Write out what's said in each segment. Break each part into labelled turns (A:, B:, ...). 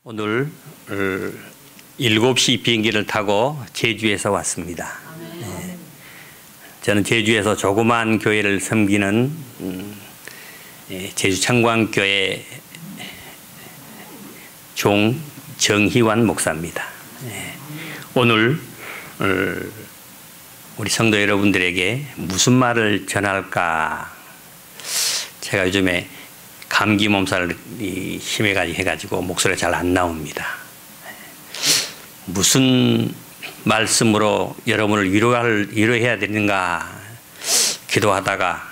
A: 오늘 7시 비행기를 타고 제주에서 왔습니다. 저는 제주에서 조그마한 교회를 섬기는 제주 창광교회 종 정희환 목사입니다. 오늘 우리 성도 여러분들에게 무슨 말을 전할까? 제가 요즘에 감기 몸살이 심해가지고 목소리가 잘 안 나옵니다. 무슨 말씀으로 여러분을 위로해야 되는가 기도하다가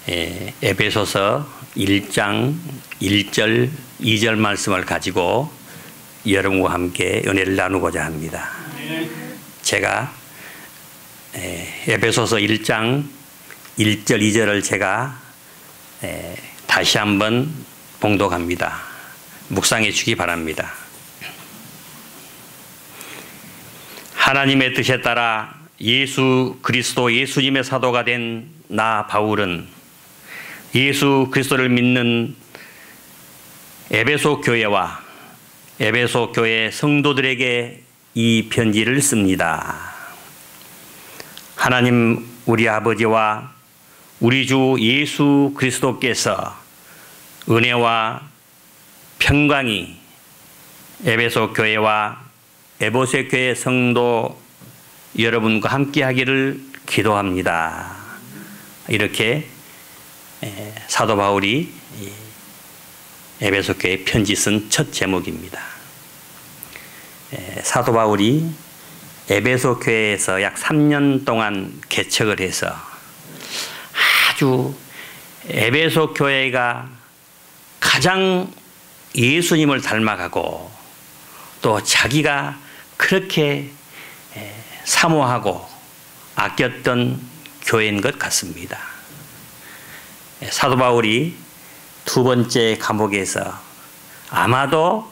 A: 에베소서 1장 1절 2절 말씀을 가지고 여러분과 함께 은혜를 나누고자 합니다. 제가 에베소서 1장 1절 2절을 제가 다시 한번 봉독합니다. 묵상해 주기 바랍니다. 하나님의 뜻에 따라 예수 그리스도 예수님의 사도가 된 나 바울은 예수 그리스도를 믿는 에베소 교회와 에베소 교회 성도들에게 이 편지를 씁니다. 하나님 우리 아버지와 우리 주 예수 그리스도께서 은혜와 평강이 에베소 교회와 에베소 교회 성도 여러분과 함께 하기를 기도합니다. 이렇게 사도 바울이 에베소 교회에 편지 쓴 첫 제목입니다. 사도 바울이 에베소 교회에서 약 3년 동안 개척을 해서 아주 에베소 교회가 가장 예수님을 닮아가고 또 자기가 그렇게 사모하고 아꼈던 교회인 것 같습니다. 사도 바울이 두 번째 감옥에서 아마도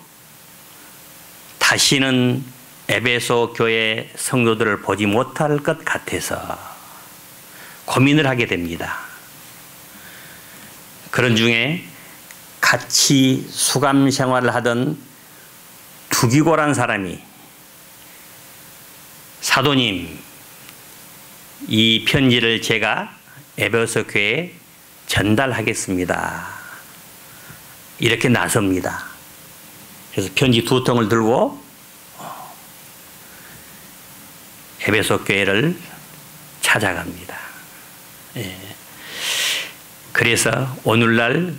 A: 다시는 에베소 교회 성도들을 보지 못할 것 같아서 고민을 하게 됩니다. 그런 중에 같이 수감 생활을 하던 두기고란 사람이 사도님, 이 편지를 제가 에베소 교회에 전달하겠습니다. 이렇게 나섭니다. 그래서 편지 2통을 들고 에베소 교회를 찾아갑니다. 그래서 오늘날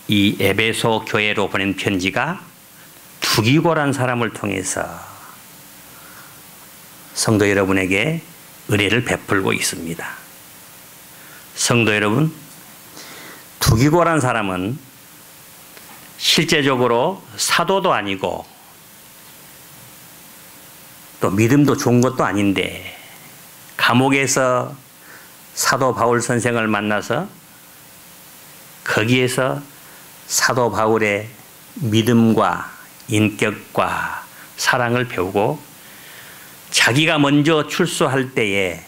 A: 이 에베소 교회로 보낸 편지가 두기고란 사람을 통해서 성도 여러분에게 은혜를 베풀고 있습니다. 성도 여러분, 두기고란 사람은 실제적으로 사도도 아니고 또 믿음도 좋은 것도 아닌데 감옥에서 사도 바울 선생을 만나서 거기에서 사도 바울의 믿음과 인격과 사랑을 배우고 자기가 먼저 출소할 때에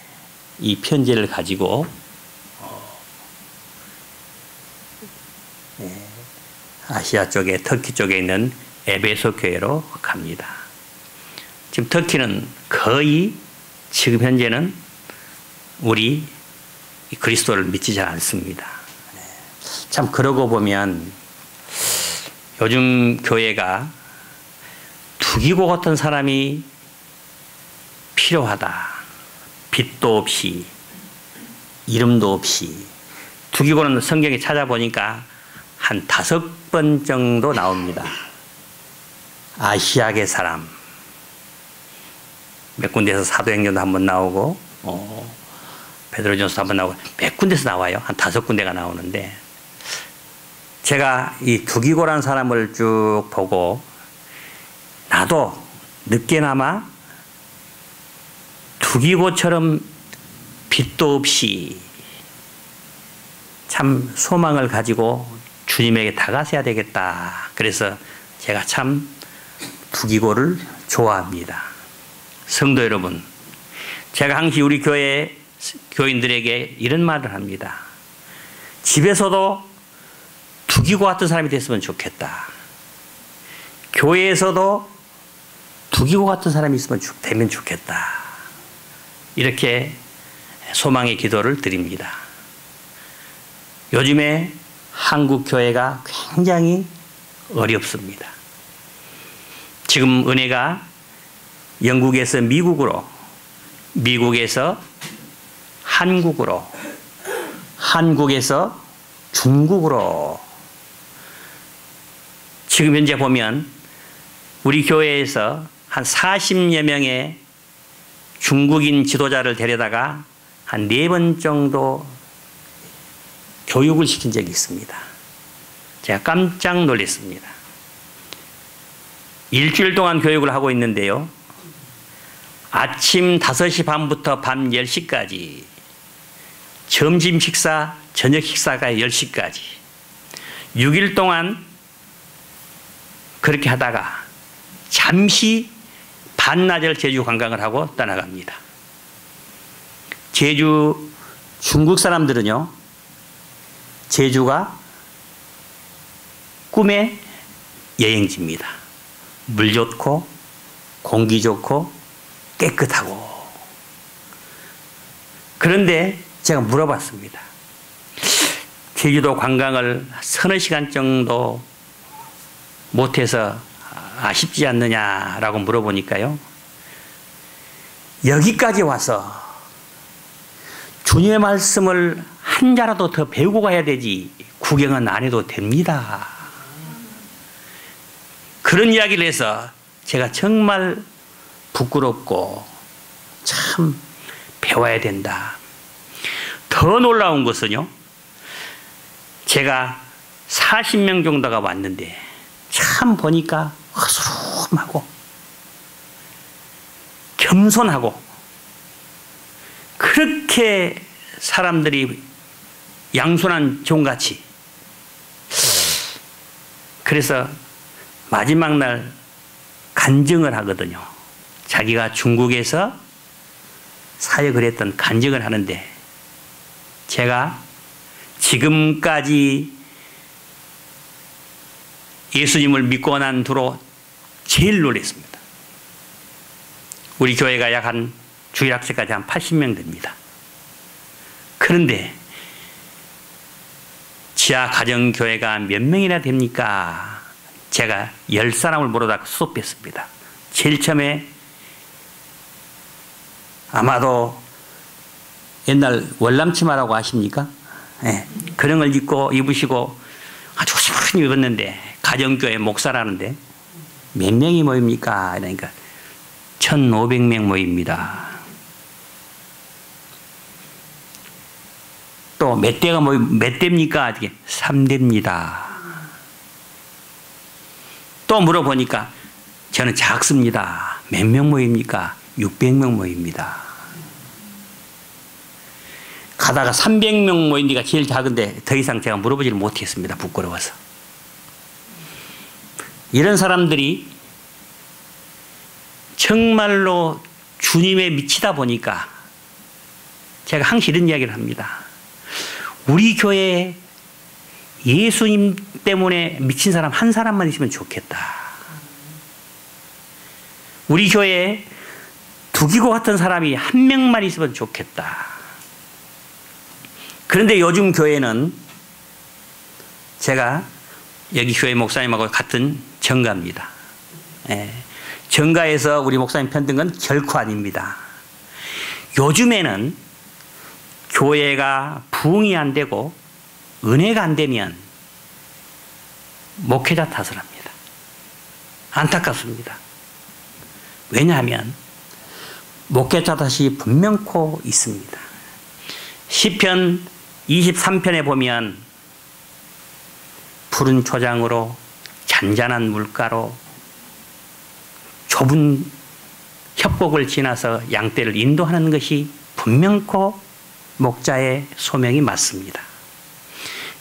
A: 이 편지를 가지고 아시아 쪽에 터키 쪽에 있는 에베소 교회로 갑니다. 지금 터키는 거의 지금 현재는 우리 그리스도를 믿지 잘 않습니다. 참 그러고 보면 요즘 교회가 두기고 같은 사람이 필요하다. 빛도 없이 이름도 없이. 두기고는 성경에 찾아보니까 한 5번 정도 나옵니다. 아시아계 사람 몇 군데에서 사도행전도 한번 나오고 베드로전서도 한번 나오고 몇 군데서 나와요. 한 5군데가 나오는데 제가 이 두기고란 사람을 쭉 보고 나도 늦게나마 두기고처럼 빛도 없이 참 소망을 가지고 주님에게 다가서야 되겠다. 그래서 제가 참 두기고를 좋아합니다. 성도 여러분, 제가 항상 우리 교회 교인들에게 이런 말을 합니다. 집에서도 두기고 같은 사람이 됐으면 좋겠다. 교회에서도 두기고 같은 사람이 있으면 되면 좋겠다. 이렇게 소망의 기도를 드립니다. 요즘에 한국 교회가 굉장히 어렵습니다. 지금 은혜가 영국에서 미국으로, 미국에서 한국으로, 한국에서 중국으로, 지금 현재 보면 우리 교회에서 한 40여 명의 중국인 지도자를 데려다가 한 4번 정도 교육을 시킨 적이 있습니다. 제가 깜짝 놀랐습니다. 일주일 동안 교육을 하고 있는데요. 아침 5시 반부터 밤 10시까지, 점심 식사, 저녁 식사가 10시까지, 6일 동안 그렇게 하다가 잠시 반나절 제주 관광을 하고 떠나갑니다. 제주 중국 사람들은요, 제주가 꿈의 여행지입니다. 물 좋고 공기 좋고 깨끗하고. 그런데 제가 물어봤습니다. 제주도 관광을 서너 시간 정도 못해서 아쉽지 않느냐라고 물어보니까요, 여기까지 와서 주님의 말씀을 한 자라도 더 배우고 가야 되지 구경은 안 해도 됩니다. 그런 이야기를 해서 제가 정말 부끄럽고 참 배워야 된다. 더 놀라운 것은요, 제가 40명 정도가 왔는데 참 보니까 허스름하고 겸손하고 그렇게 사람들이 양손한 종같이. 그래서 마지막 날 간증을 하거든요. 자기가 중국에서 사역을 했던 간증을 하는데, 제가 지금까지 예수님을 믿고 난 뒤로 제일 놀랐습니다. 우리 교회가 약 한 주일학생까지 한 80명 됩니다. 그런데 지하 가정교회가 몇 명이나 됩니까? 제가 10사람을 모르다가 수업했습니다. 제일 처음에 아마도 옛날 월남치마라고 아십니까? 네. 그런 걸 입으시고 아주 조심히 입었는데, 가정교회 목사라는데 몇 명이 모입니까? 그러니까 1,500명 모입니다. 또 몇 대가 몇 대입니까? 3대입니다. 또 물어보니까 저는 작습니다. 몇 명 모입니까? 600명 모입니다. 가다가 300명 모인 데가 제일 작은데 더 이상 제가 물어보지를 못했습니다. 부끄러워서. 이런 사람들이 정말로 주님에 미치다 보니까 제가 항상 이런 이야기를 합니다. 우리 교회에 예수님 때문에 미친 사람 한 사람만 있으면 좋겠다. 우리 교회에 두기고 같은 사람이 한 명만 있으면 좋겠다. 그런데 요즘 교회는, 제가 여기 교회 목사님하고 같은 정가입니다. 예. 정가에서 우리 목사님 편든 건 결코 아닙니다. 요즘에는 교회가 부흥이 안 되고 은혜가 안 되면 목회자 탓을 합니다. 안타깝습니다. 왜냐하면 목회자 탓이 분명코 있습니다. 시편 23편에 보면 푸른 초장으로 잔잔한 물가로 좁은 협곡을 지나서 양떼를 인도하는 것이 분명코 목자의 소명이 맞습니다.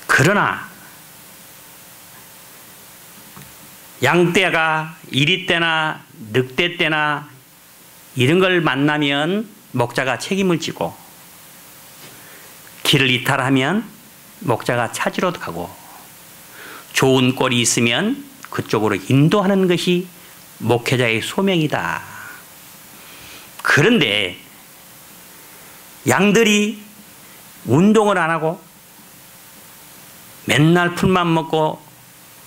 A: 그러나 양떼가 이리 때나 늑대 때나 이런 걸 만나면 목자가 책임을 지고, 길을 이탈하면 목자가 찾으러 가고, 좋은 꼴이 있으면 그쪽으로 인도하는 것이 목회자의 소명이다. 그런데 양들이 운동을 안 하고 맨날 풀만 먹고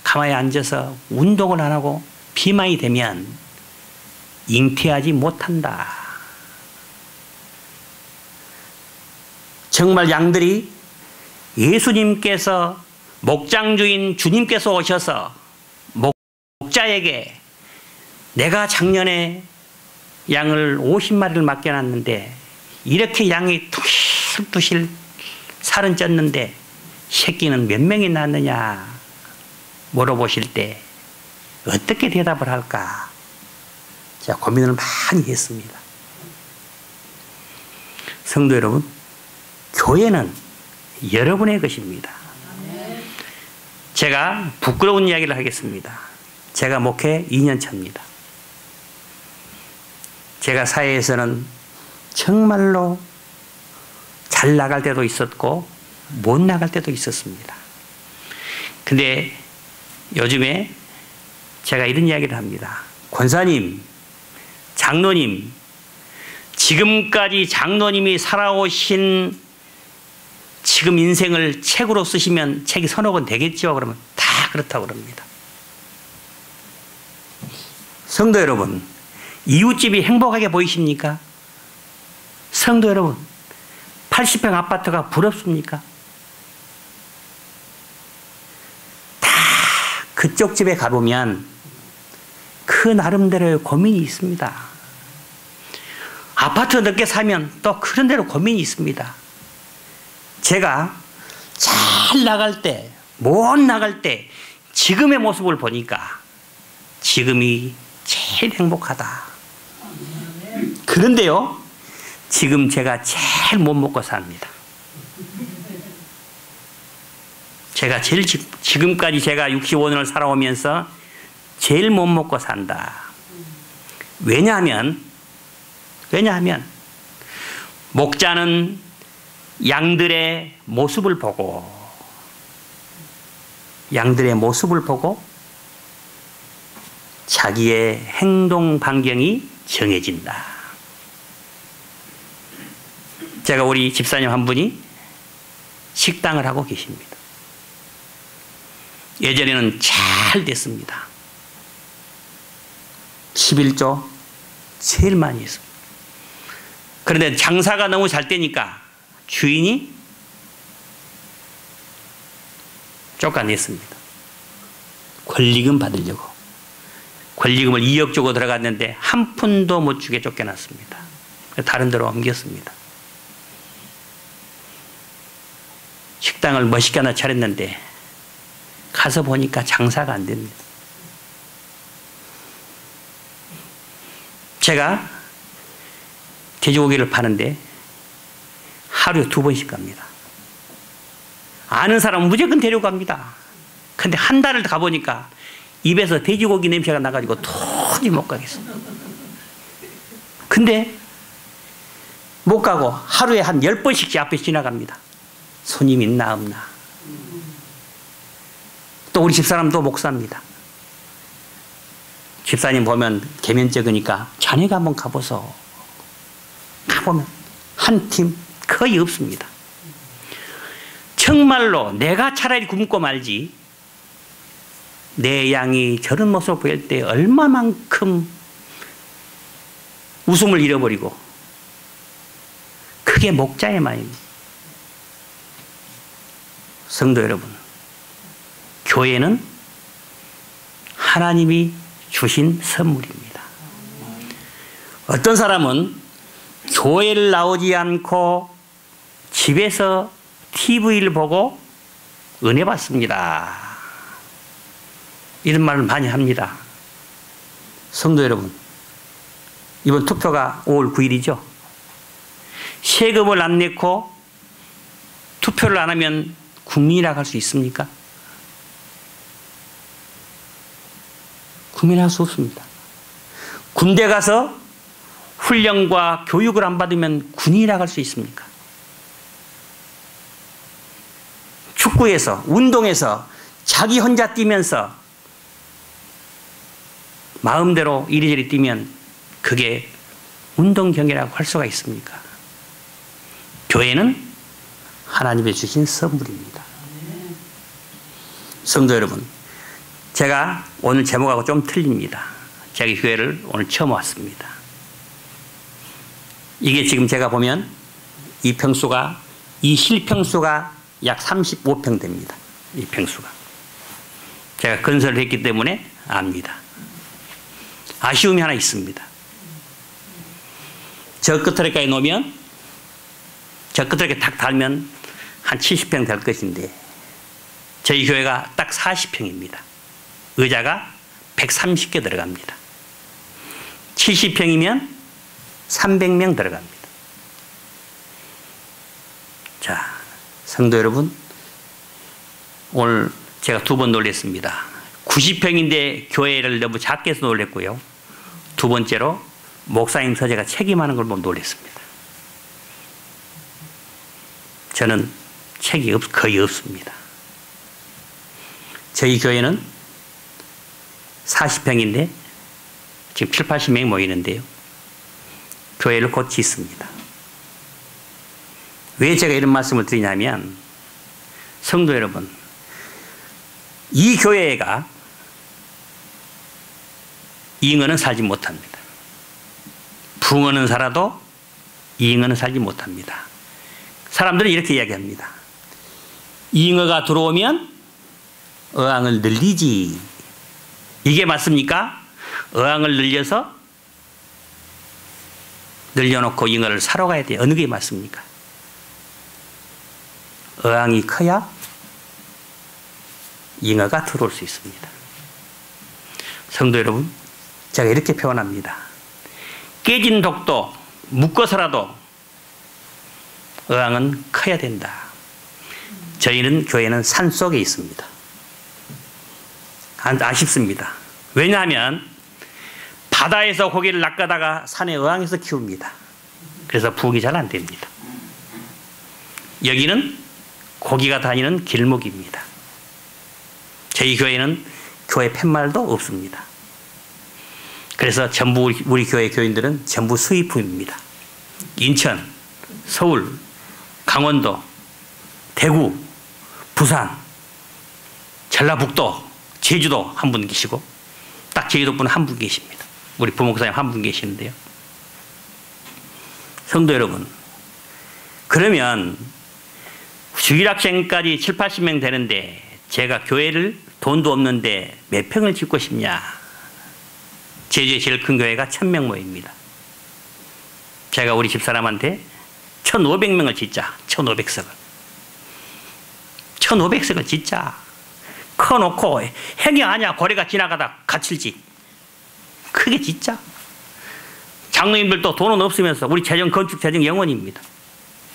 A: 가만히 앉아서 운동을 안 하고 비만이 되면 잉태하지 못한다. 정말 양들이 예수님께서 목장주인 주님께서 오셔서 목자에게 내가 작년에 양을 50마리를 맡겨놨는데 이렇게 양이 투실투실 살은 쪘는데 새끼는 몇 명이 낳느냐 물어보실 때 어떻게 대답을 할까? 제가 고민을 많이 했습니다. 성도 여러분, 교회는 여러분의 것입니다. 제가 부끄러운 이야기를 하겠습니다. 제가 목회 2년 차입니다. 제가 사회에서는 정말로 잘 나갈 때도 있었고 못 나갈 때도 있었습니다. 근데 요즘에 제가 이런 이야기를 합니다. 권사님, 장로님, 지금까지 장로님이 살아오신 지금 인생을 책으로 쓰시면 책이 서너 권 되겠죠? 그러면 다 그렇다고 그럽니다. 성도 여러분, 이웃집이 행복하게 보이십니까? 성도 여러분, 80평 아파트가 부럽습니까? 다 그쪽 집에 가보면 그 나름대로의 고민이 있습니다. 아파트 넓게 사면 또 그런 대로 고민이 있습니다. 제가 잘 나갈 때, 못 나갈 때 지금의 모습을 보니까 지금이 제일 행복하다. 그런데요, 지금 제가 제일 못 먹고 삽니다. 제가 제일 지금까지 제가 65년을 살아오면서 제일 못 먹고 산다. 왜냐하면 목자는 양들의 모습을 보고 자기의 행동 반경이 정해진다. 제가 우리 집사님 한 분이 식당을 하고 계십니다. 예전에는 잘 됐습니다. 11조 제일 많이 했습니다. 그런데 장사가 너무 잘 되니까 주인이 쫓아냈습니다. 권리금 받으려고. 권리금을 2억 주고 들어갔는데 한 푼도 못 주게 쫓겨났습니다. 다른 데로 옮겼습니다. 식당을 멋있게 하나 차렸는데 가서 보니까 장사가 안 됩니다. 제가 돼지고기를 파는데 하루에 2번씩 갑니다. 아는 사람은 무조건 데려갑니다. 근데 한 달을 가보니까 입에서 돼지고기 냄새가 나가지고 도저히 못 가겠어요. 근데 못 가고 하루에 한 10번씩 제 앞에 지나갑니다. 손님 있나 없나. 또 우리 집사람도 목사입니다. 집사님 보면 계면 적으니까 자네가 한번 가보소. 가보면 한 팀 거의 없습니다. 정말로 내가 차라리 굶고 말지 내 양이 저런 모습을 보일 때 얼마만큼 웃음을 잃어버리고 그게 목자의 마음입니다. 성도 여러분, 교회는 하나님이 주신 선물입니다. 어떤 사람은 교회를 나오지 않고 집에서 TV를 보고 은혜 받습니다. 이런 말을 많이 합니다. 성도 여러분, 이번 투표가 5월 9일이죠. 세금을 안 내고 투표를 안 하면 국민이라고 할 수 있습니까? 국민할 수 없습니다. 군대 가서 훈련과 교육을 안 받으면 군인이라고 할 수 있습니까? 축구에서, 운동에서 자기 혼자 뛰면서 마음대로 이리저리 뛰면 그게 운동경이라고 할 수가 있습니까? 교회는 하나님의 주신 선물입니다. 성도 여러분, 제가 오늘 제목하고 좀 틀립니다. 제가 교회를 오늘 처음 왔습니다. 이게 지금 제가 보면 이 실평수가 약 35평 됩니다. 이 평수가. 제가 건설을 했기 때문에 압니다. 아쉬움이 하나 있습니다. 저 끝에까지 놓으면, 저 끝에 탁 달면 한 70평 될 것인데, 저희 교회가 딱 40평입니다. 의자가 130개 들어갑니다. 70평이면 300명 들어갑니다. 자, 성도 여러분, 오늘 제가 2번 놀랬습니다. 90평인데 교회를 너무 작게 해서 놀랬고요. 2번째로 목사님 서재가 책임하는 걸 보고 놀랬습니다. 저는 책이 거의 없습니다. 저희 교회는 40평인데 지금 7, 80명이 모이는데요. 교회를 곧 짓습니다. 왜 제가 이런 말씀을 드리냐면, 성도 여러분, 이 교회가 잉어는 살지 못합니다. 붕어는 살아도 잉어는 살지 못합니다. 사람들은 이렇게 이야기합니다. 잉어가 들어오면 어항을 늘리지. 이게 맞습니까? 어항을 늘려놓고 잉어를 사러 가야 돼요. 어느 게 맞습니까? 어항이 커야 잉어가 들어올 수 있습니다. 성도 여러분, 제가 이렇게 표현합니다. 깨진 독도 묶어서라도 어항은 커야 된다. 저희는 교회는 산 속에 있습니다. 아쉽습니다. 왜냐하면 바다에서 고기를 낚아다가 산의 어항에서 키웁니다. 그래서 부엌이 잘 안 됩니다. 여기는 고기가 다니는 길목입니다. 저희 교회는 교회 팻말도 없습니다. 그래서 전부 우리 교회 교인들은 전부 수입품입니다. 인천, 서울, 강원도, 대구, 부산, 전라북도, 제주도 한 분 계시고, 딱 제주도 분은 한 분 계십니다. 우리 부목사님 한 분 계시는데요. 성도 여러분, 그러면 주일학생까지 7, 80명 되는데 제가 교회를 돈도 없는데 몇 평을 짓고 싶냐? 제주의 제일 큰 교회가 1000명 모입니다. 제가 우리 집사람한테 1500명을 짓자. 1500석을. 1500석을 짓자. 커놓고 행여 아냐 고래가 지나가다 갇힐지. 크게 짓자. 장로님들도 돈은 없으면서 우리 재정 건축 재정 영원입니다.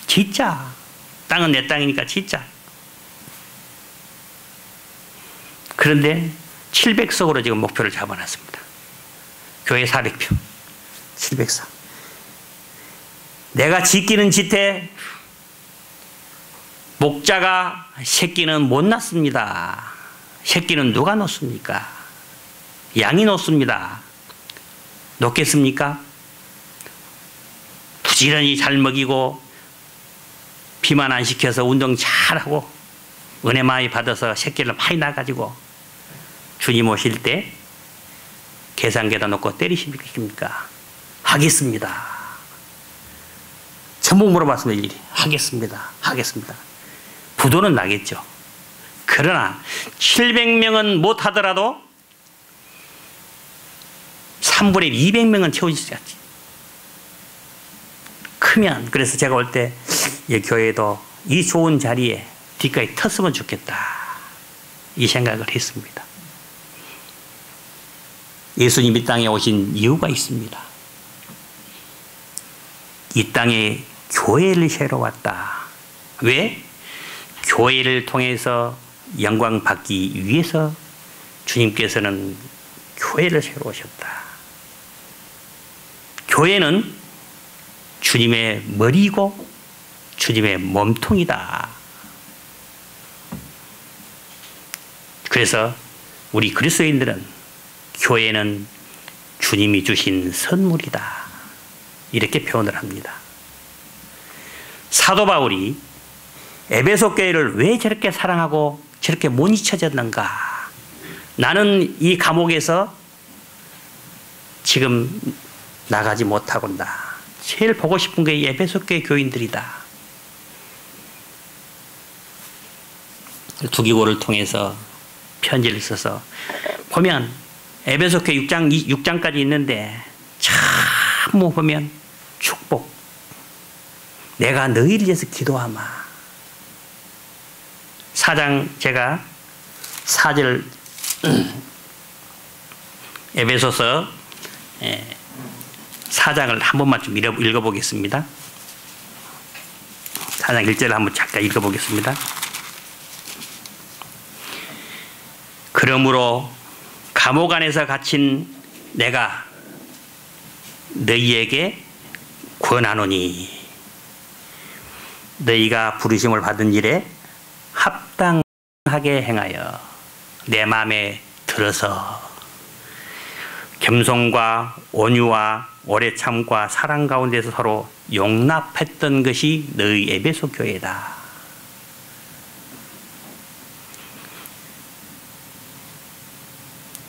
A: 짓자. 땅은 내 땅이니까 짓자. 그런데 700석으로 지금 목표를 잡아놨습니다. 교회 400표. 700석. 내가 짓기는 짓되 목자가 새끼는 못 낳습니다. 새끼는 누가 놓습니까? 양이 놓습니다. 놓겠습니까? 부지런히 잘 먹이고 비만 안 시켜서 운동 잘하고 은혜 많이 받아서 새끼를 많이 낳아가지고 주님 오실 때 계산기에다 놓고 때리십니까? 하겠습니다. 전부 물어봤습니다. 일일이. 하겠습니다. 하겠습니다. 부도는 나겠죠. 그러나 700명은 못하더라도 3분의 200명은 채워주셔야지. 크면, 그래서 제가 올 때 이 교회도 이 좋은 자리에 뒷까지 텄으면 좋겠다. 이 생각을 했습니다. 예수님이 이 땅에 오신 이유가 있습니다. 이 땅에 교회를 세러 왔다. 왜? 교회를 통해서 영광 받기 위해서 주님께서는 교회를 세러 오셨다. 교회는 주님의 머리고 주님의 몸통이다. 그래서 우리 그리스도인들은 교회는 주님이 주신 선물이다. 이렇게 표현을 합니다. 사도 바울이 에베소 교회를 왜 저렇게 사랑하고 저렇게 못 잊혀졌는가? 나는 이 감옥에서 지금 나가지 못하고 있다. 제일 보고 싶은 게 에베소 교회 교인들이다. 두기고를 통해서 편지를 써서 보면 에베소 교회 6장까지 있는데 참 보면 축복. 내가 너희를 위해서 기도하마. 4장 제가 4절 에베소서 4장을 한 번만 좀 읽어보겠습니다. 4장 1절을 한번 잠깐 읽어보겠습니다. 그러므로 감옥 안에서 갇힌 내가 너희에게 권하노니 너희가 부르심을 받은 일에 합당하게 행하여 내 마음에 들어서 겸손과 온유와 오래 참과 사랑 가운데서 서로 용납했던 것이 너희 에베소 교회다.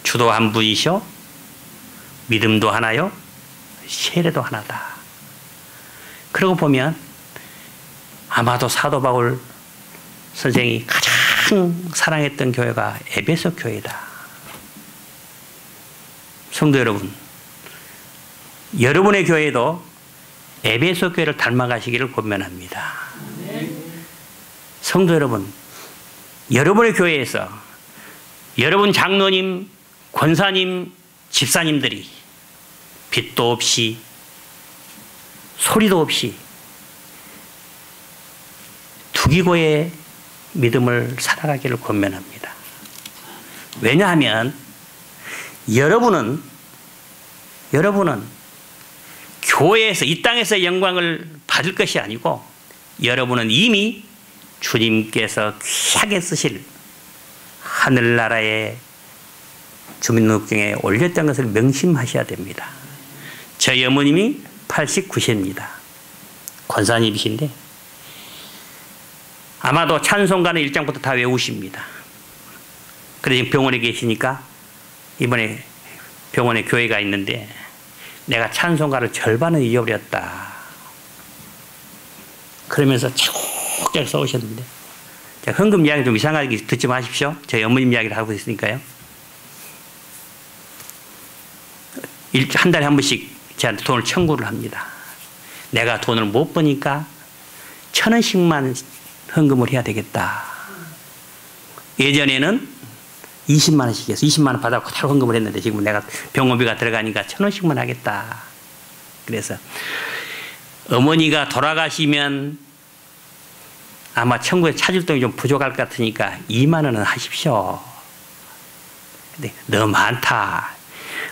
A: 주도 한 분이시오 믿음도 하나요 세례도 하나다. 그러고 보면 아마도 사도 바울 선생이 가장 사랑했던 교회가 에베소 교회다. 성도 여러분, 여러분의 교회도 에베소 교회를 닮아가시기를 권면합니다. 성도 여러분, 여러분의 교회에서 여러분 장로님, 권사님, 집사님들이 빛도 없이 소리도 없이 두기고의 믿음을 살아가기를 권면합니다. 왜냐하면 여러분은 교회에서 이 땅에서 영광을 받을 것이 아니고 여러분은 이미 주님께서 귀하게 쓰실 하늘나라의 주민등록증에 올렸던 것을 명심하셔야 됩니다. 저희 어머님이 89세입니다. 권사님이신데 아마도 찬송가는 1장부터 다 외우십니다. 그래서 지금 병원에 계시니까 이번에 병원에 교회가 있는데 내가 찬송가를 절반은 잊어버렸다. 그러면서 쭉 써오셨는데 헌금 이야기 좀 이상하게 듣지 마십시오. 저희 어머님 이야기를 하고 있으니까요. 한 달에 한 번씩 저한테 돈을 청구를 합니다. 내가 돈을 못 버니까 1,000원씩만 헌금을 해야 되겠다. 예전에는 20만 원씩 해서 20만 원 받아서 그대로 헌금을 했는데 지금 내가 병원비가 들어가니까 1,000원씩만 하겠다. 그래서 어머니가 돌아가시면 아마 천국에 찾을 돈이 좀 부족할 것 같으니까 2만 원은 하십시오. 근데 너무 많다.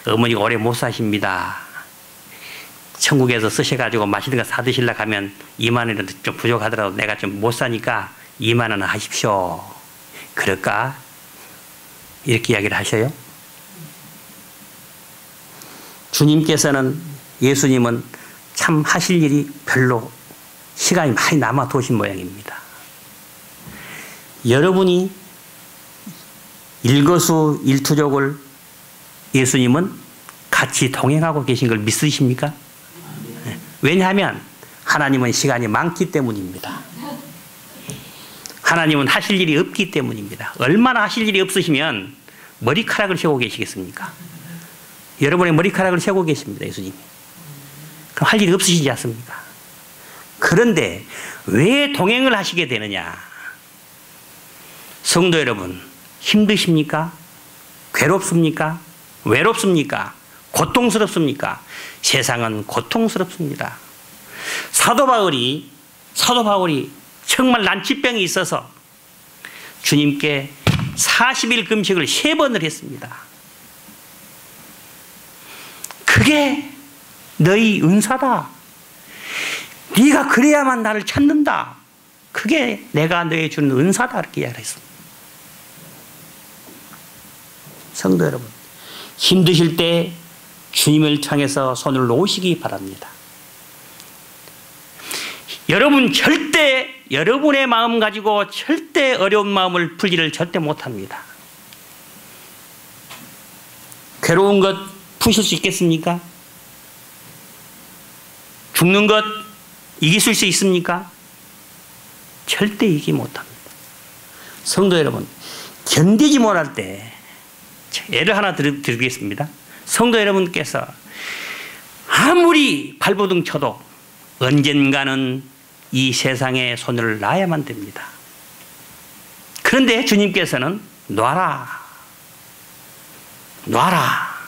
A: 어머니가 오래 못 사십니다. 천국에서 쓰셔가지고 맛있는 거 사드시려고 하면 2만 원이라도 좀 부족하더라도 내가 좀 못 사니까 2만 원은 하십시오. 그럴까? 이렇게 이야기를 하셔요. 주님께서는 예수님은 참 하실 일이 별로 시간이 많이 남아 도신 모양입니다. 여러분이 일거수일투족을 예수님은 같이 동행하고 계신 걸 믿으십니까? 왜냐하면 하나님은 시간이 많기 때문입니다. 하나님은 하실 일이 없기 때문입니다. 얼마나 하실 일이 없으시면 머리카락을 세우고 계시겠습니까? 여러분의 머리카락을 세우고 계십니다. 예수님이. 그럼 할 일이 없으시지 않습니까? 그런데 왜 동행을 하시게 되느냐? 성도 여러분, 힘드십니까? 괴롭습니까? 외롭습니까? 고통스럽습니까? 세상은 고통스럽습니다. 사도 바울이 정말 난치병이 있어서 주님께 40일 금식을 3번을 했습니다. 그게 너희 은사다. 네가 그래야만 나를 찾는다. 그게 내가 너에게 주는 은사다. 이렇게 이야기했습니다. 성도 여러분, 힘드실 때 주님을 향해서 손을 놓으시기 바랍니다. 여러분 절대 여러분의 마음 가지고 절대 어려운 마음을 풀기를 절대 못합니다. 괴로운 것 푸실 수 있겠습니까? 죽는 것 이기실 수 있습니까? 절대 이기지 못합니다. 성도 여러분, 견디지 못할 때 예를 하나 드리겠습니다. 성도 여러분께서 아무리 발버둥 쳐도 언젠가는 이 세상에 손을 놔야만 됩니다. 그런데 주님께서는 놔라, 놔라,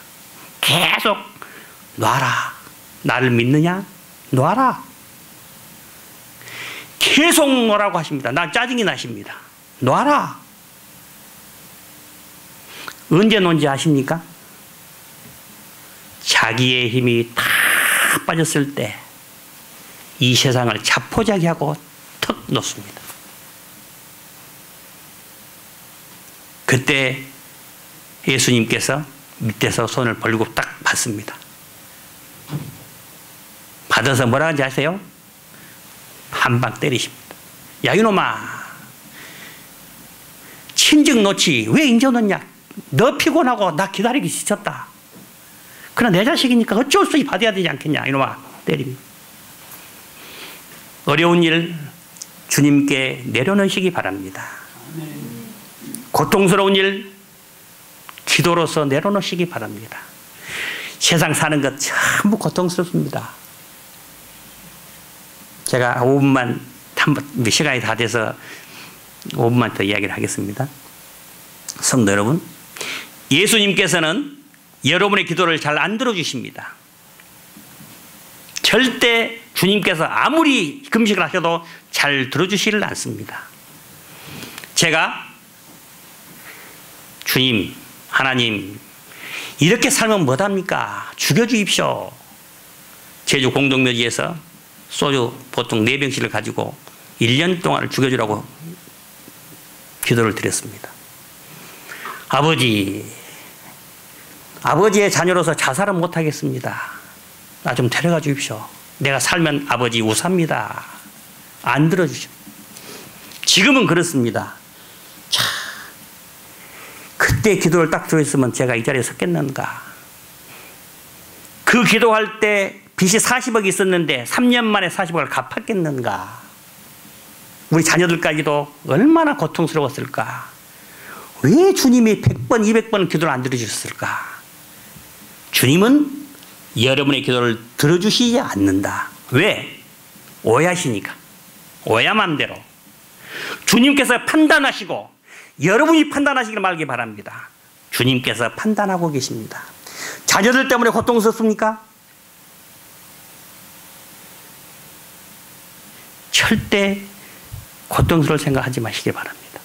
A: 계속 놔라. 나를 믿느냐? 놔라. 계속 놓으라고 하십니다. 나 짜증이 나십니다. 놔라. 언제 놓은지 아십니까? 자기의 힘이 다 빠졌을 때 이 세상을 자포자기하고 턱 놓습니다. 그때 예수님께서 밑에서 손을 벌리고 딱 받습니다. 받아서 뭐라 하는지 아세요? 한 방 때리십니다. 야 이놈아, 친정 놓지 왜 인제 놓냐? 너 피곤하고 나 기다리기 지쳤다. 그러나 내 자식이니까 어쩔 수 없이 받아야 되지 않겠냐? 이놈아, 때립니다. 어려운 일 주님께 내려놓으시기 바랍니다. 고통스러운 일 기도로서 내려놓으시기 바랍니다. 세상 사는 것 전부 고통스럽습니다. 제가 5분만, 시간이 다 돼서 5분만 더 이야기를 하겠습니다. 성도 여러분, 예수님께서는 여러분의 기도를 잘 안 들어주십니다. 절대 주님께서 아무리 금식을 하셔도 잘 들어주시를 않습니다. 제가 주님, 하나님 이렇게 살면 뭐합니까? 죽여주십시오. 제주 공동묘지에서 소주 보통 4병씩을 가지고 1년 동안을 죽여주라고 기도를 드렸습니다. 아버지의 자녀로서 자살은 못하겠습니다. 나 좀 데려가 주십시오. 내가 살면 아버지 우사입니다. 안 들어주죠. 지금은 그렇습니다. 자, 그때 기도를 딱 들어있으면 제가 이 자리에 섰겠는가. 그 기도할 때 빚이 40억이 있었는데 3년 만에 40억을 갚았겠는가. 우리 자녀들까지도 얼마나 고통스러웠을까. 왜 주님이 100번 200번 기도를 안 들어주셨을까. 주님은 여러분의 기도를 들어주시지 않는다. 왜? 오해하시니까. 오해 맘대로. 주님께서 판단하시고 여러분이 판단하시길 말기 바랍니다. 주님께서 판단하고 계십니다. 자녀들 때문에 고통스럽습니까? 절대 고통스러울 생각하지 마시길 바랍니다.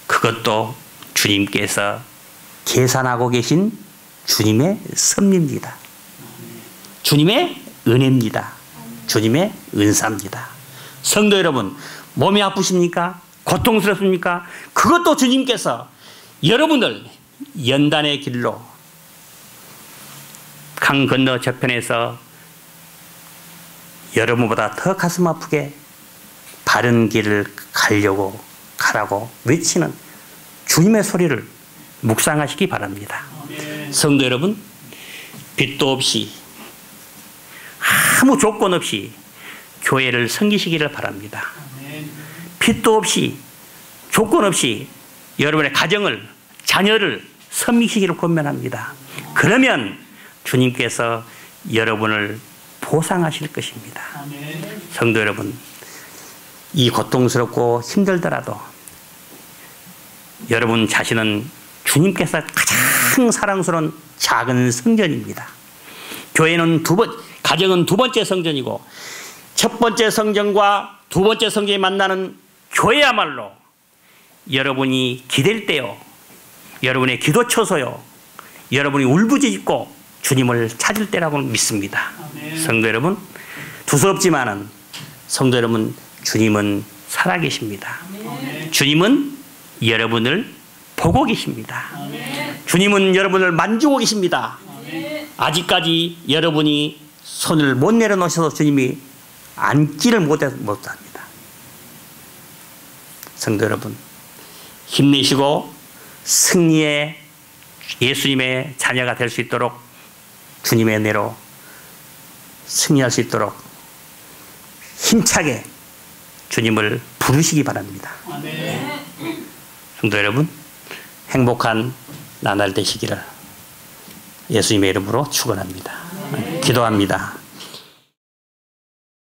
A: 그것도 주님께서 계산하고 계신 주님의 섭리입니다. 주님의 은혜입니다. 주님의 은사입니다. 성도 여러분, 몸이 아프십니까? 고통스럽습니까? 그것도 주님께서 여러분을 연단의 길로 강 건너 저편에서 여러분보다 더 가슴 아프게 바른 길을 가라고 외치는 주님의 소리를 묵상하시기 바랍니다. 성도 여러분, 빚도 없이 아무 조건 없이 교회를 섬기시기를 바랍니다. 빚도 없이 조건 없이 여러분의 가정을, 자녀를 섬기시기를 권면합니다. 그러면 주님께서 여러분을 보상하실 것입니다. 성도 여러분, 이 고통스럽고 힘들더라도 여러분 자신은 주님께서 가장 사랑스러운 작은 성전입니다. 교회는 가정은 두 번째 성전이고 첫 번째 성전과 두 번째 성전이 만나는 교회야말로 여러분이 기댈 때요, 여러분의 기도처소요, 여러분이 울부짖고 주님을 찾을 때라고 믿습니다. 성도 여러분, 두서없지만은 성도 여러분, 주님은 살아계십니다. 주님은 여러분을 보고 계십니다. 주님은 여러분을 만지고 계십니다. 아직까지 여러분이 손을 못 내려놓으셔도 주님이 앉지를 못합니다. 성도 여러분, 힘내시고 승리의 예수님의 자녀가 될 수 있도록 주님의 은혜로 승리할 수 있도록 힘차게 주님을 부르시기 바랍니다. 아멘. 성도 여러분, 행복한 나날 되시기를 예수님의 이름으로 축원합니다. 기도합니다.